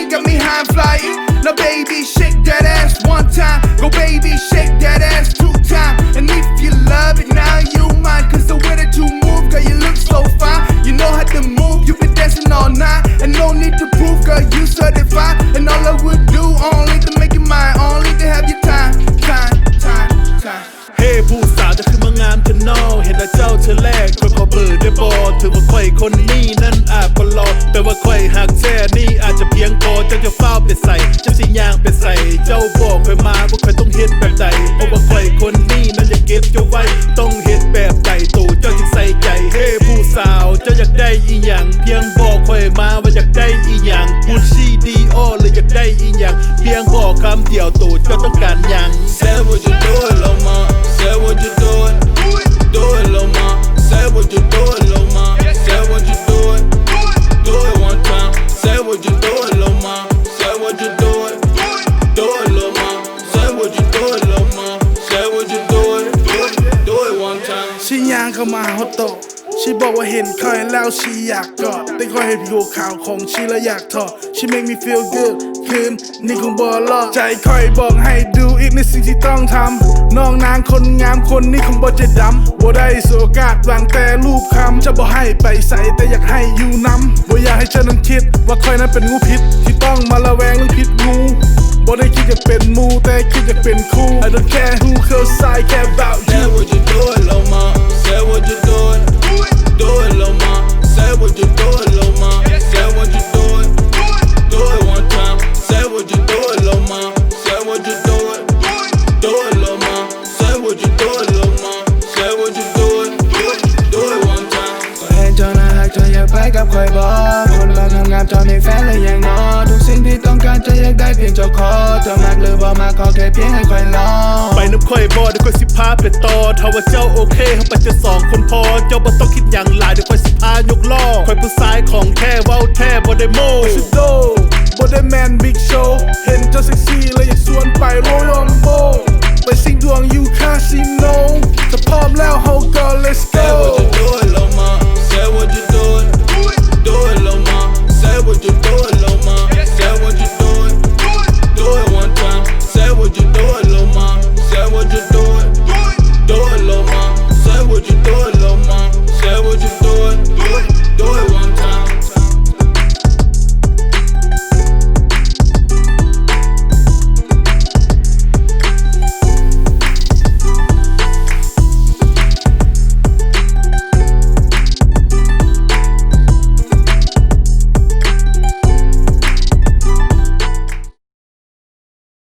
got me high flying. Now baby, shake that ass one time. Go baby, shake that ass two times. And if you love it, now you mine. Cause the way that you move, girl, you look so fine. You know how to move, you been dancing all night. And no need to prove, girl, you certified. And all I would do, only to make you mine. Only to have your time.เฮ้ผู้สาวจะขึ้นมางามจะนอเห็นแต่เจ้าเธอแรกก็ขอเบอร์ได้บอถือว่าค่อยคนนี้นั้นอาจบ่รอแต่ว่าค่อยหักแท้นี่อาจจะเพียงพอเจ้าจะเฝ้าไปใส่เจ้าสิย่างไปใส่เจ้าบอกค่อยมาว่าค่อยต้องเฮ็ดแบบใดเพราะว่าค่อยคนนี้นั้นอยากเก็บเจ้าไว้ต้องเฮ็ดแบบใดตู่เจ้าจึงใส่ใจเฮ้ผู้สาวเจ้าอยากได้อีหยังเพียงบอกค่อยมาว่าอยากได้อีหยังพูดชีดีโอเลยอยากได้อีหยังเพียงบอกคำเดียวตู่เจ้าต้องการหยัง Say what you doing, Lil' Ma. Say what you doing. Do it, Lil' Ma. Say what you doing, Lil' Ma. Say what you doing. Do it one time. Say what you doing, Lil' Ma. Say what you doing. Do it, Lil' Ma. Say what you doing, Lil' Ma. Say what you doing. Do it one time. ชีย่างเข้ามาฮอตโตชีบอกว่าเห็นคอยแล้วชีอยากกอดแต่คอยเห็นผิวขาวของชีแล้วอยากถอดชี make me feel good คืนนี่คงบ่รอดใจคอยบอกให้ดูอีกในสิ่งที่ต้องทำน้องนางคนงามคนนี้คงบ่ใจดำบ่ได้สโอกาสวางแต่รูปคำจะบ่ให้ไปใส่แต่อยากให้อยู่นำบ่อยากให้เธอนั้นคิดว่าคอยนั้นเป็นงูพิษที่ต้องมาระแวงเรื่องพิษงูบ่ได้คิดอยากเป็นมูแต่คิดอยากเป็นคู่ I don't care who cause I care about you Say what you doing, Lil' Ma. Say what you doing. Do it, Lil' Ma. Say what you doing, Lil' Ma. Say what you doing. Do it one time. Say what you doing, Lil' Ma. Say what you doing. Do it, Lil' Ma. Say what you doing, Lil' Ma. Say what you doing. Do it one time. ก็เห็นเจ้าน่ารักเธออยากไปกับคอยบอกคนเราทำงานเจ้ามีแฟนหรือยังนอทุกสิ่งที่ต้องการเธออยากได้เพียงเจ้าขอเธอมากหรือบ่มากขอแค่เพียงให้คอยลอง ไปน้ำค่อยบ่เดี๋ยวค่อยสิพาไปต่อถ้าว่าเจ้าโอเคเฮาไปจะ2 คนพอเจ้าบ่ต้องคิดหยังหลายเดี๋ยวค่อยสิพายกล้อค่อยผู้ชายของแท้เว้าแท้บ่ได้โม้ สุดโดบ่ได้แมนบิ๊กโชว์เห็นเจ้าเซ็กซี่เลยอยากชวนไปโรยอมโบไปสิงดวงยูคาสิโนถ้าพร้อมแล้ว